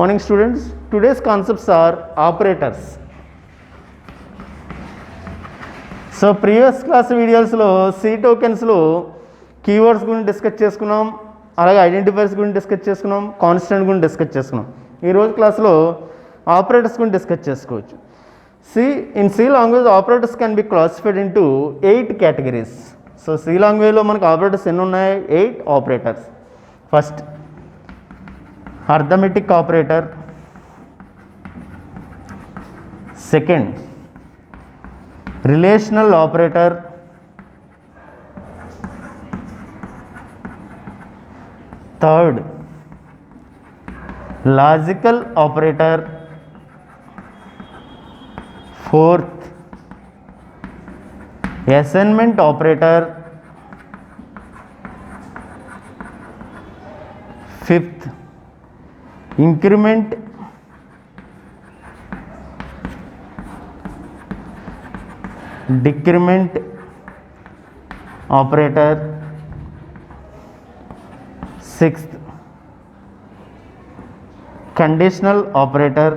Morning students, today's concepts are operators. So previous class videos లో C tokens లో keywords గురించి discuss చేసుకున్నాం, అలాగే ఐడెంటిఫైర్స్ గురించి డిస్కస్ చేసుకున్నాం, కాన్స్టెంట్ గురించి డిస్కస్ చేసుకున్నాం. ఈరోజు క్లాస్లో ఆపరేటర్స్ గురించి డిస్కస్ చేసుకోవచ్చు. In C language operators can be classified into 8 categories. So C language లో మనకు ఆపరేటర్స్ ఎన్ని ఉన్నాయి? 8 operators. First arithmetic operator, second relational operator, third logical operator, fourth assignment operator, fifth increment, decrement operator, sixth conditional operator,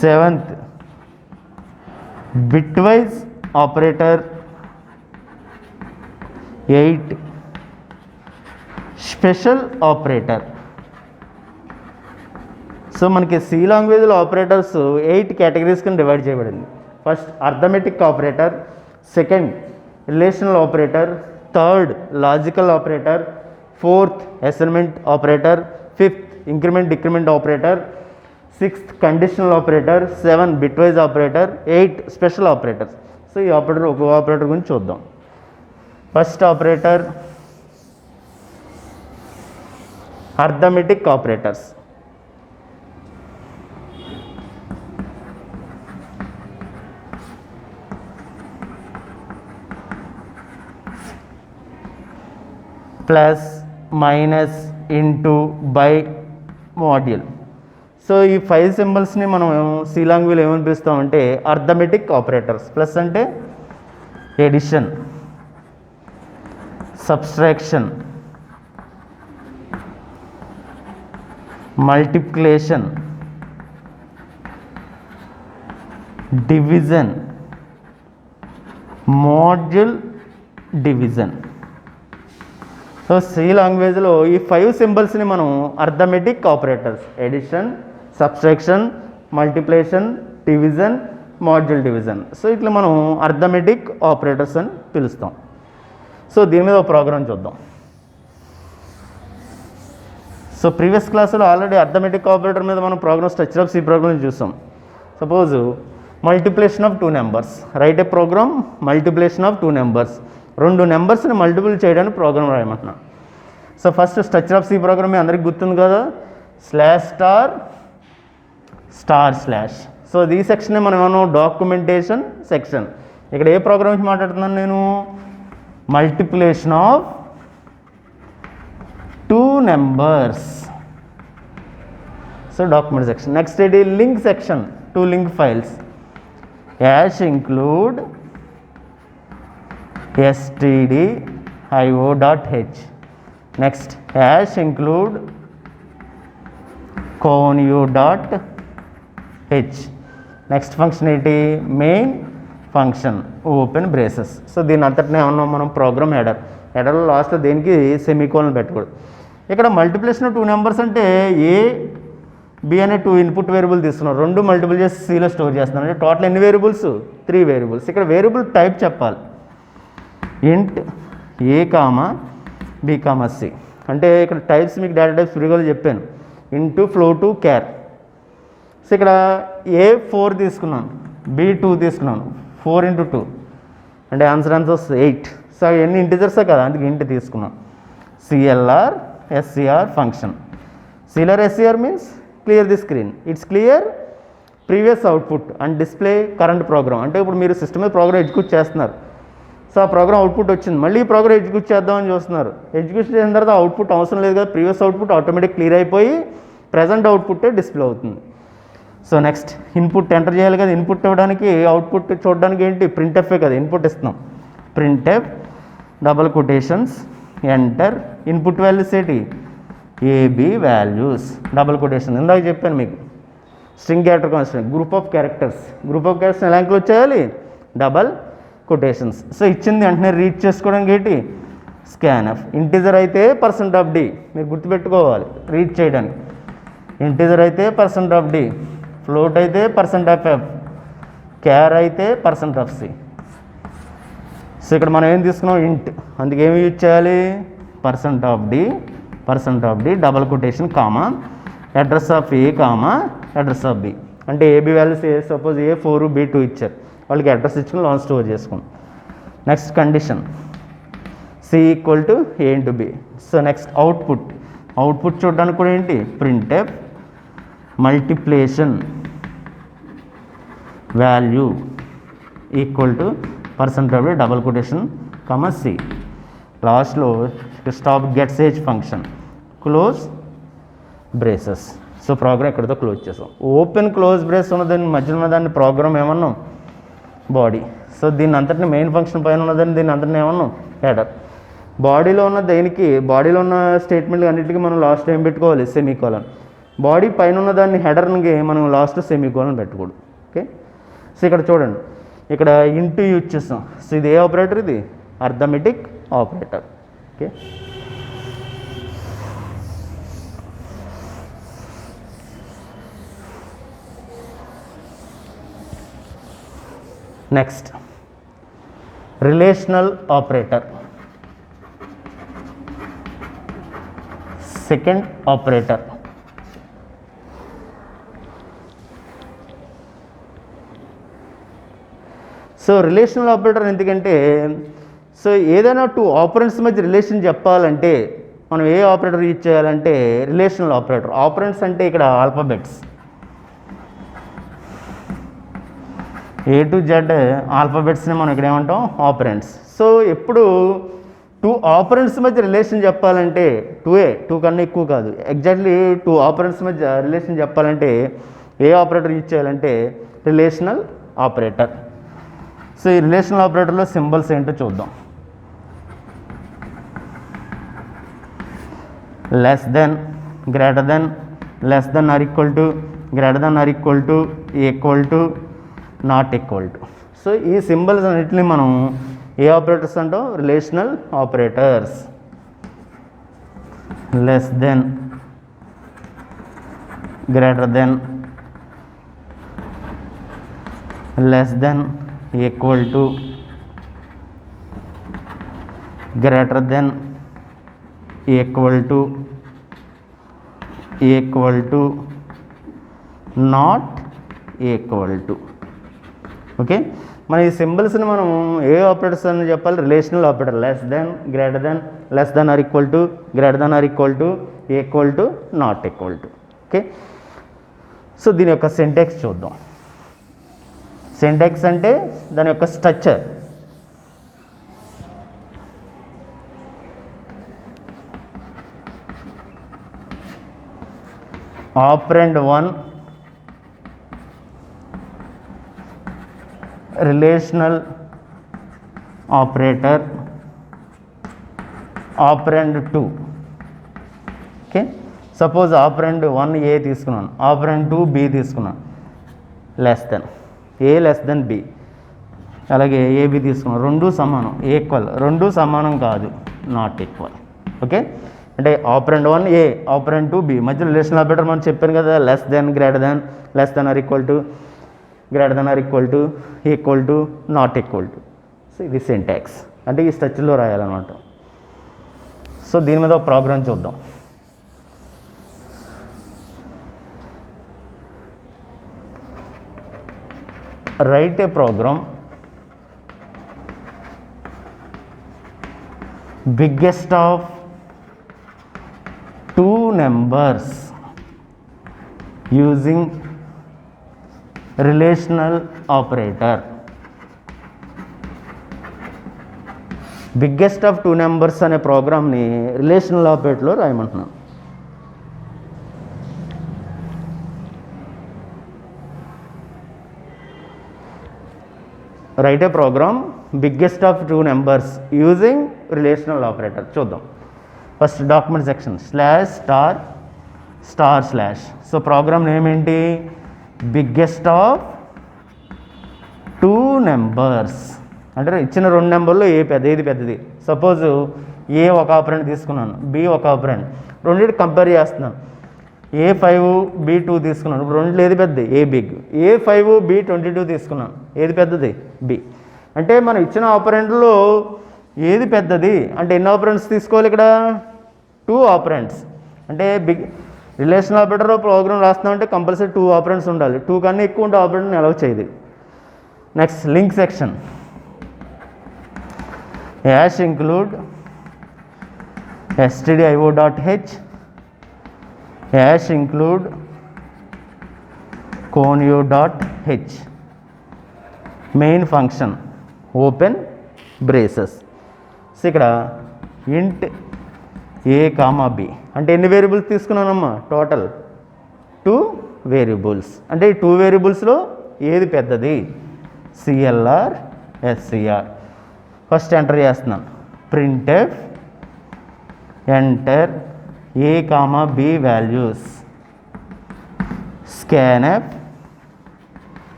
seventh bitwise operator, 8 special operator. So మనకి C లాంగ్వేజ్లో operators 8 categories కింద divide చేయబడింది. First arithmetic operator, second relational operator, third logical operator, fourth assignment operator, fifth increment decrement operator, sixth conditional operator, 7 bitwise operator, 8 special operators. So ఈ operator ఒక operator గురించి చూద్దాం. First operator arithmetic operators. Plus, minus, into, by, module. So ఈ 5 సింబల్స్ని మనం C లాంగ్వేజ్లో ఏమని పిలుస్తామంటే arithmetic operators. Plus అంటే edition, subtraction, multiplication, division, module division. So C లాంగ్వేజ్లో ఈ 5 సింబల్స్ని మనం arithmetic operators, addition, subtraction, multiplication, division, module division. So ఇట్లా మనం అర్థమెటిక్ ఆపరేటర్స్ అని పిలుస్తాం. సో దీని మీద ఒక ప్రోగ్రామ్ చూద్దాం. సో ప్రీవియస్ క్లాసులో ఆల్రెడీ అర్థమెటిక్ ఆపరేటర్ మీద మనం program structure of C program చూసాం. Suppose multiplication of 2 numbers, write a program multiplication of 2 numbers. 2 నెంబర్స్ని మల్టిపుల్ చేయడానికి ప్రోగ్రామ్ రాయమంటున్నా. So first structure of C program అందరికి గుర్తుంది కదా, slash star star slash. So ఈ సెక్షనే మనం ఏమన్నా డాక్యుమెంటేషన్ సెక్షన్. ఇక్కడ ఏ ప్రోగ్రామ్ నుంచి మాట్లాడుతున్నాను నేను? Multiplication of 2 numbers. So document section. Next ఇది link section, 2 link files, hash include stdio.h. Next hash include conio.h. Next function ఏంటి? Main function, open braces. So దీని అంతటినే ఏమన్నా మనం ప్రోగ్రామ్ హెడర్లో లాస్ట్లో దేనికి సెమీకోలన్ పెట్టకూడదు. ఇక్కడ మల్టిప్లికేషన్ ఆఫ్ 2 నెంబర్స్ అంటే ఏ బి అనే 2 ఇన్పుట్ వేరియబుల్ తీసుకున్నాం, 2 మల్టిపుల్ చేసి సిలో స్టోర్ చేస్తున్నాం. అంటే టోటల్ ఎన్ని వేరియబుల్స్? 3 వేరియబుల్స్. ఇక్కడ వేరియబుల్ టైప్ చెప్పాలి, ఇంట్ ఏ కామా బి కామా సి. అంటే ఇక్కడ టైప్స్ మీకు డేటా టైప్స్ ఫ్రీగా చెప్పాను, ఇంటూ ఫ్లోట్ క్యార్. సో ఇక్కడ A4 తీసుకున్నాను, B2 తీసుకున్నాను, 4 × 2 అంటే ఆన్సర్ వస్తుంది 8. సో ఎన్ని ఇంటిజర్సే కదా, అందుకే ఇంటి తీసుకున్నాం. CLR SCR function. CLR SCR means clear the screen, it's clear previous output and display current program. అంటే ఇప్పుడు మీరు సిస్టమ్ మీద ప్రోగ్రామ్ ఎగ్జిక్యూట్ చేస్తున్నారు. సో ఆ ప్రోగ్రామ్ అవుట్పుట్ వచ్చింది, మళ్ళీ ఈ ప్రోగ్రామ్ ఎగ్జిక్యూట్ చేద్దామని చూస్తున్నారు. ఎగ్జిక్యూట్ చేసిన తర్వాత అవుట్పుట్ అవసరం లేదు కదా, ప్రీవియస్ అవుట్పుట్ ఆటోమేటిక్ క్లియర్ అయిపోయి ప్రజెంట్ అవుట్పుట్టే డిస్ప్లే అవుతుంది. సో నెక్స్ట్ ఇన్పుట్ ఎంటర్ చేయాలి కదా, ఇన్పుట్ ఇవ్వడానికి అవుట్పుట్ చూడడానికి ఏంటి ప్రింట్ఎఫే కదా ఇన్పుట్ ఇస్తున్నాం. Printf double quotations enter input values ఏంటి, ఏబి వాల్యూస్, డబుల్ కొటేషన్. ఇందాక చెప్పాను మీకు string character constant, group of characters ఎలా ఇంక్లూడ్ చేయాలి, డబల్ కొటేషన్స్. సో ఇచ్చింది వెంటనే రీడ్ చేసుకోవడానికి ఏంటి, స్కాన్ఎఫ్. ఇంటీజర్ అయితే %d మీరు గుర్తుపెట్టుకోవాలి రీడ్ చేయడానికి. ఇంటీజర్ అయితే %d, ఫ్లోట్ అయితే %f, క్యార్ అయితే %c. సో ఇక్కడ మనం ఏం తీసుకున్నాం, ఇంట్, అందుకే ఏమి యూజ్ చేయాలి, %d double quotation comma address of A comma address of B. అంటే A B values suppose A4 B2 ఇచ్చారు, వాళ్ళకి అడ్రస్ ఇచ్చుకుని లాంగ్ స్టోర్ చేసుకోండి. Next condition C equal to A into B. So next output చూడడానికి కూడా ఏంటి, printf multiplication value equal to %d double quotation comma C. లాస్ట్లో stop gets age function close braces. So program ఇక్కడితో close చేసాం. Open close brace ఉన్నదాన్ని మధ్యలో ఉన్నదాన్ని programme ఏమన్నాం, body. So దీన్ని అంతటిని మెయిన్ ఫంక్షన్ పైన ఉన్నదాన్ని దీన్ని అంతటిని ఏమన్నాం, హెడర్. బాడీలో ఉన్న బాడీలో ఉన్న స్టేట్మెంట్ అన్నింటికి మనం లాస్ట్ ఏం పెట్టుకోవాలి, సెమీకోలన్. బాడీ పైన ఉన్న దాన్ని హెడర్కి మనం లాస్ట్ సెమీకోలన్ పెట్టకూడదు. ఓకే. సో ఇక్కడ చూడండి, ఇక్కడ ఇంటూ యూజ్ చేస్తాం. సో ఇది ఏ ఆపరేటర్, ఇది arithmetic operator. Okay. Next relational operator, second operator. So relational operator ఎందుకంటే, సో ఏదైనా 2 ఆపరెంట్స్ మధ్య రిలేషన్ చెప్పాలంటే మనం ఏ ఆపరేటర్ యూజ్ చేయాలంటే రిలేషనల్ ఆపరేటర్. ఆపరెంట్స్ అంటే ఇక్కడ ఆల్ఫాబెట్స్ A to Z ఆల్ఫాబెట్స్ని మనం ఇక్కడ ఏమంటాం, ఆపరెంట్స్. సో ఎప్పుడు 2 ఆపరెంట్స్ మధ్య రిలేషన్ చెప్పాలంటే 2 కన్నా ఎక్కువ కాదు, ఎగ్జాక్ట్లీ 2 ఆపరెంట్స్ మధ్య రిలేషన్ చెప్పాలంటే ఏ ఆపరేటర్ యూజ్ చేయాలంటే రిలేషనల్ ఆపరేటర్. సో ఈ రిలేషనల్ ఆపరేటర్లో సింబల్స్ ఏంటో చూద్దాం. Less than, greater than, less than or equal to, greater than or equal to, equal to, not equal to. So ఈ సింబల్స్ అన్నిటిని మనం ఏ ఆపరేటర్స్ అంటాం, relational operators. Less than, greater than, less than, equal to, greater than, equal to, equal to, not equal to. Okay. మన ఈ సింబల్స్ని మనం ఏ ఆపరేటర్స్ అని చెప్పాలి, relational operator. Less than, greater than, less than or equal to, greater than or equal to, equal to, not equal to. Okay. So దీని యొక్క syntax చూద్దాం. సింటాక్స్ అంటే దాని యొక్క structure. Operand 1 relational operator, operand 2. Okay. Suppose operand 1 A తీసుకున్నాను, operand 2 B తీసుకున్నాను. Less than, A less than B, అలాగే A B తీసుకున్నాను. 2 సమానం, ఈక్వల్. 2 సమానం కాదు, నాట్ ఈక్వల్. ఓకే. అంటే ఆపరెండ్ 1 ఏ, ఆపరెండ్ 2 బి మధ్య రిలేషనల్ ఆపరేటర్ మనం చెప్పాను కదా, less than, greater than, less than or equal to, greater than or equal to, equal to, not equal to. So ఇది సింటాక్స్ అంటే ఈ స్ట్రక్చర్లో రాయాలన్నమాట. సో దీని మీద ఒక ప్రోగ్రామ్ చూద్దాం. Write a program biggest of 2 numbers using relational operator. Biggest of 2 numbers అనే ప్రోగ్రామ్ని relational ఆపరేటర్లో రాయమంటున్నాను. Write a program biggest of two numbers using relational operator. చూద్దాం. First document section slash star star slash. So program name ఏంటి? Biggest of two numbers. అంటే ఇచ్చిన రెండు నెంబర్లో ఏది పెద్దది. సపోజ్ ఏ ఒక ఆపరెంట్ తీసుకున్నాను, బి ఒక ఆపరెంట్, రెండింటి కంపేర్ చేస్తున్నాను. A5 B2 తీసుకున్నాను. ఇప్పుడు రెండింటిలో ఏది పెద్దది? A big. A5 B22 తీసుకున్నాను, ఏది పెద్దది? బి. అంటే మనం ఇచ్చిన ఆపరెంట్లో ఏది పెద్దది అంటే ఎన్ని ఆపరెంట్స్ తీసుకోవాలి ఇక్కడ? 2 ఆపరెంట్స్. అంటే బిగ్ రిలేషన్ ఆపరేటర్ ప్రోగ్రామ్ రాస్తున్నామంటే కంపల్సరీ 2 ఆపరెంట్స్ ఉండాలి. 2 కన్నా ఎక్కువ ఉంటే ఆపరేటర్ని అలౌ చేయదు. Next link section hash include stdio.h hash include conio.h. Main function open braces. So ఇక్కడ ఇంట్ ఏ కామా బి అంటే ఎన్ని వేరియబుల్స్ తీసుకున్నానమ్మా? Total 2 variables. అంటే ఈ 2 వేరియబుల్స్లో ఏది పెద్దది? CLR SCR. ఫస్ట్ ఎంటర్ చేస్తున్నాను. Printf enter a comma b values, scanf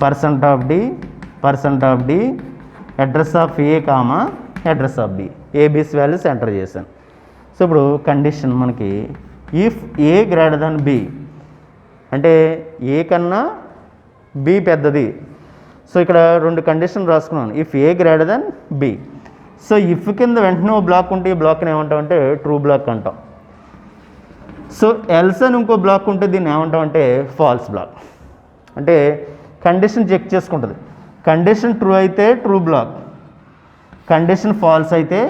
percent of d address of A comma address of b. A b's values enter చేశాను. సో ఇప్పుడు కండిషన్ మనకి if a greater than b అంటే a కన్నా B పెద్దది. So ఇక్కడ 2 condition రాసుకున్నాను. If a greater than b. So if కింద వెంటనే ఓ బ్లాక్ ఉంటే ఈ బ్లాక్ని ఏమంటాం అంటే ట్రూ బ్లాక్ అంటాం. సో ఎల్స్ అని ఇంకో బ్లాక్ ఉంటే దీన్ని ఏమంటాం అంటే ఫాల్స్ బ్లాక్. అంటే కండిషన్ చెక్ చేసుకుంటుంది. కండిషన్ ట్రూ అయితే ట్రూ బ్లాక్, కండిషన్ ఫాల్స్ అయితే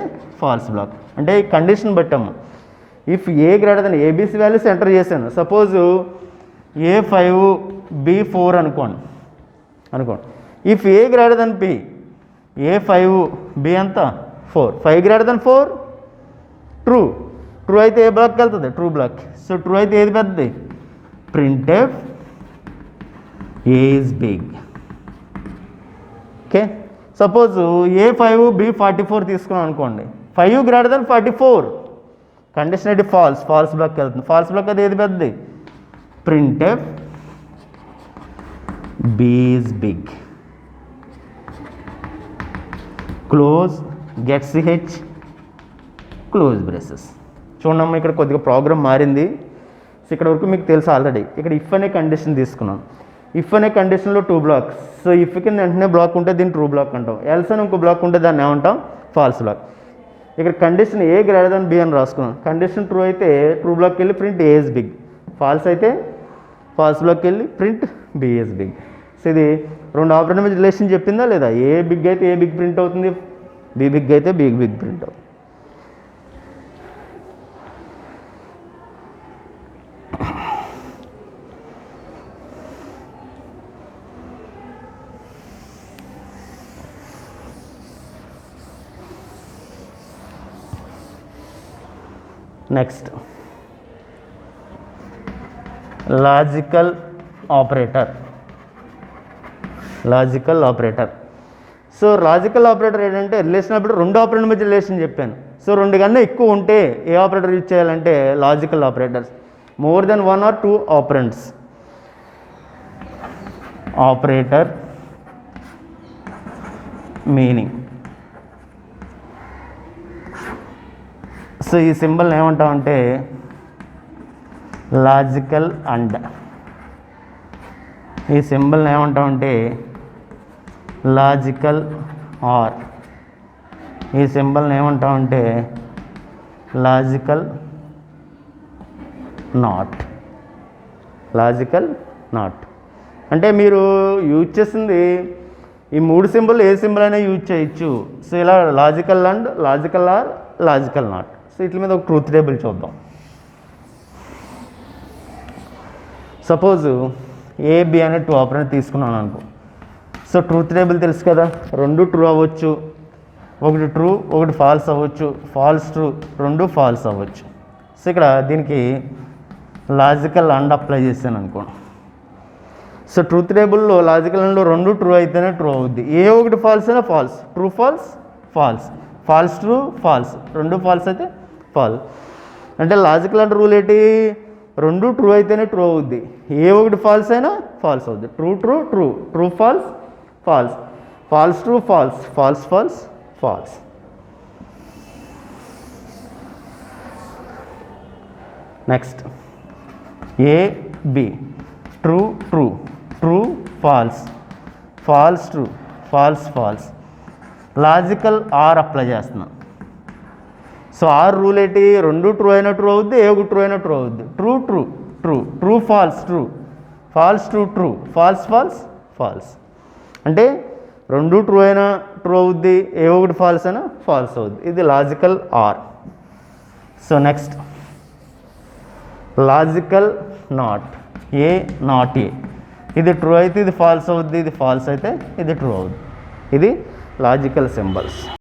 ఫాల్స్ బ్లాక్. అంటే ఈ కండిషన్ బట్టమ్మ. If a greater than a b c values enter చేశాను. సపోజు A5 B4 అనుకోండి. If a greater than b, A5 B ఎంత 4, 5 గ్రేటర్ దెన్ 4 ట్రూ అయితే ఏ బ్లాక్కి వెళ్తుంది? True black. సో ట్రూ అయితే ఏది పెద్దది? Printf A is big. Okay. Suppose A5 B44 తీసుకున్నాం అనుకోండి. 5 గ్రేటర్ దెన్ 44 కండిషన్ అయితే ఫాల్స్ బ్లాక్కి వెళ్తుంది. ఫాల్స్ బ్లాక్ అయితే ఏది పెద్దది? Printf B is big. Close get CH close braces. చూడమ్మా ఇక్కడ కొద్దిగా ప్రోగ్రామ్ మారింది. సో ఇక్కడ వరకు మీకు తెలుసు ఆల్రెడీ. ఇక్కడ ఇఫ్ అనే కండిషన్ తీసుకున్నాం. ఇఫ్ అనే కండిషన్లో 2 బ్లాక్స్. సో ఇఫ్ కింద వెంటనే బ్లాక్ ఉంటే దీన్ని ట్రూ బ్లాక్ అంటాం. ఎల్స్ అని ఇంకో బ్లాక్ ఉంటే దాన్ని ఏమంటాం? False block. ఇక్కడ condition A greater than B అని రాసుకున్నాం. కండిషన్ ట్రూ అయితే ట్రూ బ్లాక్కి వెళ్ళి print A is big, false అయితే ఫాల్స్ బ్లాక్కి వెళ్ళి print B is big. So ఇది 2 ఆపరేటర్ మధ్య రిలేషన్ చెప్పిందా లేదా? ఏ బిగ్ అయితే ఏ బిగ్ ప్రింట్ అవుతుంది, బి బిగ్ అయితే బిగ్ ప్రింట్ అవుతుంది. Next logical operator. So logical operator ఏంటంటే రిలేషన్ ఆపరేటర్ 2 ఆపరేటర్ మధ్య రిలేషన్ చెప్పాను. సో 2 కన్నా ఎక్కువ ఉంటే ఏ ఆపరేటర్ యూజ్ చేయాలంటే logical operators. More than 1 or 2 operands. Operator meaning. So ఈ సింబల్ ఏమంటామంటే లాజికల్ అండ్. ఈ సింబల్ని ఏమంటామంటే లాజికల్ ఆర్. ఈ సింబల్ని ఏమంటామంటే లాజికల్ నాట్. అంటే మీరు యూజ్ చేసింది ఈ 3 సింబల్ ఏ సింబల్ అయినా యూజ్ చేయొచ్చు. సో ఇలా logical and, logical are, logical not. So వీటి మీద ఒక ట్రూత్ టేబుల్ చూద్దాం. సపోజు ఏబి అనే 2 ఆపరేటర్ తీసుకున్నాను అనుకో. సో ట్రూత్ టేబుల్ తెలుసు కదా, 2 ట్రూ అవ్వచ్చు, 1 ట్రూ 1 ఫాల్స్ అవ్వచ్చు, ఫాల్స్ ట్రూ 2 ఫాల్స్ అవ్వచ్చు. సో ఇక్కడ దీనికి లాజికల్ అండ్ అప్లై చేశాను అనుకోండి. సో ట్రూత్ టేబుల్లో లాజికల్ అండ్లో రెండు ట్రూ అయితేనే ట్రూ అవుద్ది. ఏ ఒకటి ఫాల్స్ అయినా false, true false false, false true false, రెండు ఫాల్స్ అయితే ఫాల్స్. అంటే లాజికల్ అండ్ రూల్ ఏంటి, రెండు ట్రూ అయితేనే ట్రూ అవుద్ది, ఏ ఒకటి ఫాల్స్ అయినా ఫాల్స్ అవుద్ది. True true true, true false false, false true false, false false false. Next A B, true true, true false, false true, false false. Logical or apply చేస్తున్నాం. So or rule ఏంటి, రెండు true అయినా true అవుద్ది, ఏ ఒకటి true అయినా true అవుద్ది. True true true, true false true, false true true, false false false. అంటే రెండు ట్రూ అయినా ట్రూ అవుద్ది, ఏ ఒకటి ఫాల్స్ అయినా ఫాల్స్ అవుద్ది. ఇది logical are. So next logical not, A not a. ఇది ట్రూ అయితే ఇది ఫాల్స్ అవుద్ది, ఇది ఫాల్స్ అయితే ఇది ట్రూ అవుద్ది. ఇది లాజికల్ సింబల్స్.